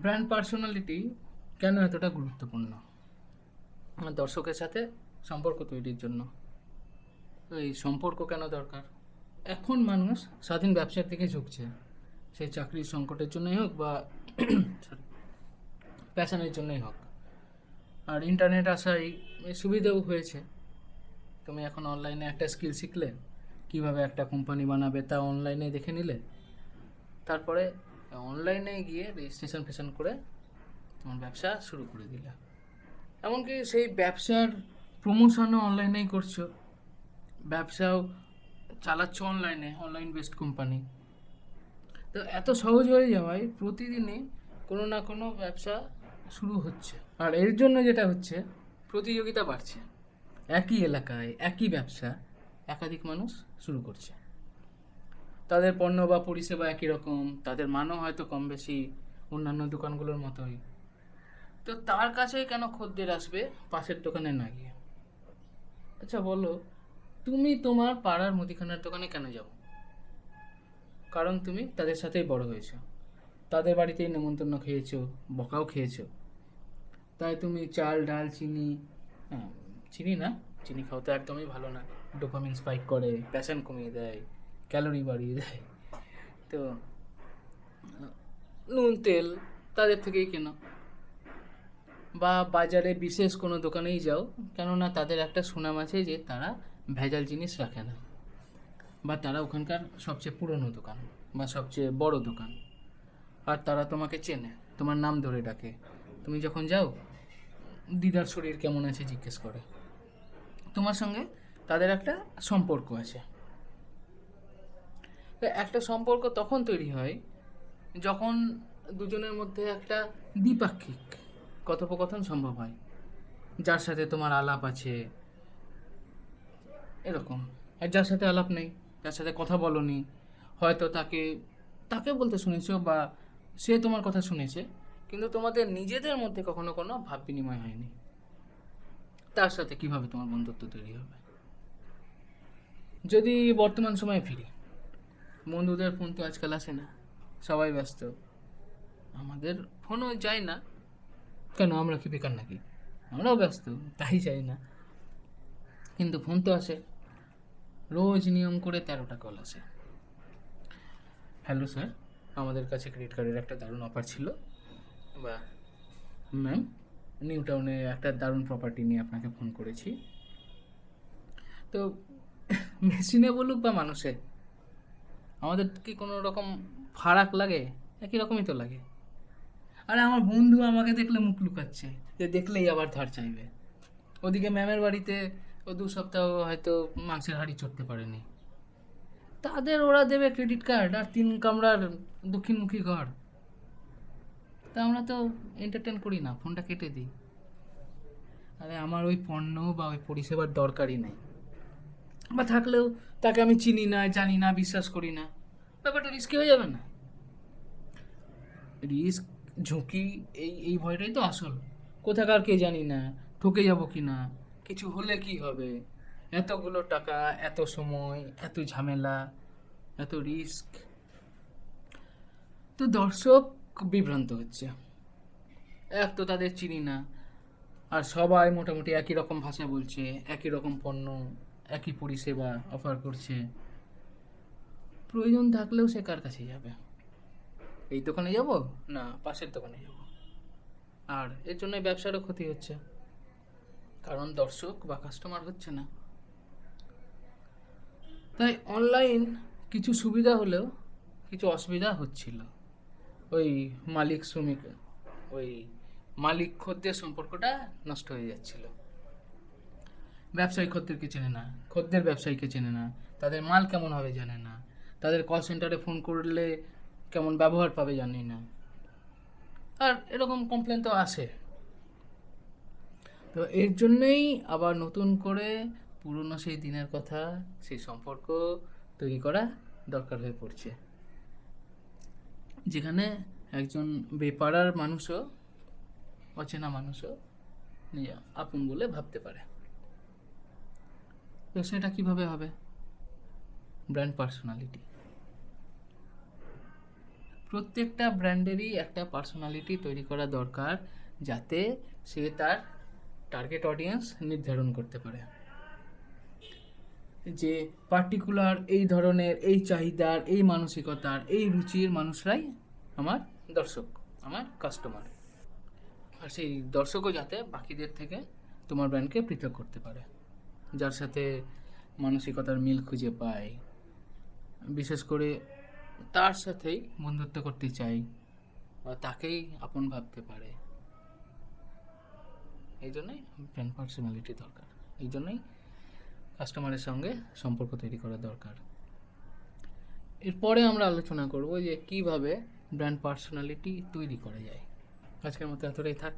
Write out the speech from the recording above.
Brand personality কেন এতটা গুরুত্বপূর্ণ আমার দর্শকের সাথে সম্পর্ক তৈরির জন্য? তো এই সম্পর্ক কেন দরকার? এখন মানুষ স্বাধীন ব্যবসার দিকে ঝুঁকছে, সেই চাকরির সংকটের জন্যই হোক বা সরি প্যাশনের জন্যই হোক। আর ইন্টারনেট আসায় এই সুবিধাও হয়েছে। তুমি এখন অনলাইনে একটা স্কিল শিখলে, কিভাবে একটা কোম্পানি বানাবে তা অনলাইনে দেখে নিলে, তারপরে অনলাইনে গিয়ে রেজিস্ট্রেশন ফেশন করে তোমার ব্যবসা শুরু করে দিলে। এমনকি সেই ব্যবসার প্রমোশনও অনলাইনেই করছো, ব্যবসাও চালাচ্ছ অনলাইনে, অনলাইন বেসড কোম্পানি। তো এত সহজ হয়ে যাওয়ায় প্রতিদিনই কোনো না কোনো ব্যবসা শুরু হচ্ছে। আর এর জন্য যেটা হচ্ছে, প্রতিযোগিতা বাড়ছে। একই এলাকায় একই ব্যবসা একাধিক মানুষ শুরু করছে। তাদের পণ্য বা পরিষেবা একই রকম, তাদের মানও হয়তো কম বেশি অন্যান্য দোকানগুলোর মতোই। তো তার কাছেই কেন খদ্দের আসবে পাশের দোকানে না গিয়ে? আচ্ছা বলো, তুমি তোমার পাড়ার মুদিখানার দোকানে কেন যাও? কারণ তুমি তাদের সাথেই বড় হয়েছো, তাদের বাড়িতেই নেমন্তন্ন খেয়েছো, বকাও খেয়েছো। তাই তুমি চাল ডাল চিনি, হ্যাঁ, চিনি না, চিনি খাওয়া তো একদমই ভালো না, ডোপামিন স্পাইক করে, প্যাশন কমিয়ে দেয়, ক্যালোরি বাড়িয়ে দেয়। তো নুন তেল তাদের থেকেই কেনো, বা বাজারে বিশেষ কোনো দোকানেই যাও, কেননা তাদের একটা সুনাম আছে যে তারা ভেজাল জিনিস রাখে না, বা তারা ওখানকার সবচেয়ে পুরনো দোকান বা সবচেয়ে বড় দোকান। আর তারা তোমাকে চেনে, তোমার নাম ধরে ডাকে। তুমি যখন যাও, দিদার শরীর কেমন আছে জিজ্ঞেস করে। তোমার সঙ্গে তাদের একটা সম্পর্ক আছে। তো একটা সম্পর্ক তখন তৈরি হয় যখন দুজনের মধ্যে একটা দ্বিপাক্ষিক কথোপকথন সম্ভব হয়, যার সাথে তোমার আলাপ আছে এরকম, আর যার সাথে আলাপ নেই, যার সাথে কথা বলনি, হয়তো তাকে তাকে বলতে শুনেছো বা সে তোমার কথা শুনেছে, কিন্তু তোমাদের নিজেদের মধ্যে কখনো কোনো ভাব বিনিময় হয়নি, তার সাথে কিভাবে তোমার বন্ধুত্ব তৈরি হবে? যদি বর্তমান সময়ে ফিরি, বন্ধুদের ফোন তো আজকাল আসে না, সবাই ব্যস্ত। আমাদের ফোনও যায় না, কেন আমরা কি বেকার নাকি? আমরাও ব্যস্ত, তাই চাই না। কিন্তু ফোন তো আসে, রোজ নিয়ম করে 13টা কল আসে। হ্যালো স্যার, আমাদের কাছে ক্রেডিট কার্ডের একটা দারুণ অফার ছিল, বা ম্যাম, নিউ টাউনে একটা দারুণ প্রপার্টি নিয়ে আপনাকে ফোন করেছি। তো মেশিনে বলুক বা মানুষে, আমাদের কি কোনো রকম ফারাক লাগে? একই রকমই তো লাগে। আরে আমার বন্ধু আমাকে দেখলে মুখ লুকাচ্ছে, যে দেখলেই আবার ধার চাইবে। ওদিকে ম্যামের বাড়িতে ও 2 সপ্তাহ হয়তো মাংসের হাঁড়ি চড়তে পারেনি, তাদের ওরা দেবে ক্রেডিট কার্ড আর 3 কামরার দক্ষিণমুখী ঘর। তা আমরা তো এন্টারটেন করি না, ফোনটা কেটে দিই। আরে আমার ওই পণ্য বা ওই পরিষেবার দরকারই নেই, বা থাকলেও তাকে আমি চিনি না, জানি না, বিশ্বাস করি না। ব্যাপারটা রিস্কি হয়ে যাবে না? রিস্ক, ঝুঁকি, এই এই ভয়টাই তো আসল। কোথাকার কে জানি না, ঠকে যাব কি না, কিছু হলে কি হবে, এতগুলো টাকা, এত সময়, এত ঝামেলা, এত রিস্ক। তো দর্শক বিভ্রান্ত হচ্ছে। এক তো তাদের চিনি না, আর সবাই মোটামুটি একই রকম ভাষা বলছে, একই রকম পণ্য, একই পরিষেবা অফার করছে। প্রয়োজন থাকলেও সে কার কাছে যাবে? এই দোকানে যাব না পাশের দোকানে যাব? আর এর জন্য ব্যবসারও ক্ষতি হচ্ছে, কারণ দর্শক বা কাস্টমার হচ্ছে না। তাই অনলাইন কিছু সুবিধা হলেও কিছু অসুবিধা হচ্ছিল। ওই মালিক শ্রমিক, ওই মালিক খদ্দের সম্পর্কটা নষ্ট হয়ে যাচ্ছিল। ব্যবসায়ী খদ্দেরকে চেনে না, খদ্দের ব্যবসায়ীকে চেনে না, তাদের মাল কেমন হবে জানে না, তাদের কল সেন্টারে ফোন করলে কেমন ব্যবহার পাবে জানি না। আর এরকম কমপ্লেন তো আসে। তো এর জন্যই আবার নতুন করে পুরনো সেই দিনের কথা, সেই সম্পর্ক তৈরি করা দরকার হয়ে পড়ছে, যেখানে একজন বেপাড়ার মানুষও, অচেনা মানুষও নিজে আপন বলে ভাবতে পারে। তো সেটা কিভাবে হবে? Brand personality. প্রত্যেকটা ব্র্যান্ডেরই একটা পার্সোনালিটি তৈরি করা দরকার, যাতে সে তার টার্গেট অডিয়েন্স নির্ধারণ করতে পারে, যে পার্টিকুলার এই ধরনের, এই চাহিদার, এই মানসিকতার, এই রুচির মানুষরাই আমার দর্শক, আমার কাস্টমার। আর সেই দর্শকও যাতে বাকিদের থেকে তোমার ব্র্যান্ডকে পৃথক করতে পারে, যার সাথে মানসিকতার মিল খুঁজে পায়, বিশেষ করে তার সাথেই বন্ধুত্ব করতে চাই বা তাকেই আপন ভাবতে পারে। এই জন্যই ব্র্যান্ড পার্সোনালিটি দরকার, এই জন্যই কাস্টমারের সঙ্গে সম্পর্ক তৈরি করা দরকার। এরপরে আমরা আলোচনা করব যে কিভাবে ব্র্যান্ড পার্সোনালিটি তৈরি করা যায়। আজকের মতো এতটাই থাক।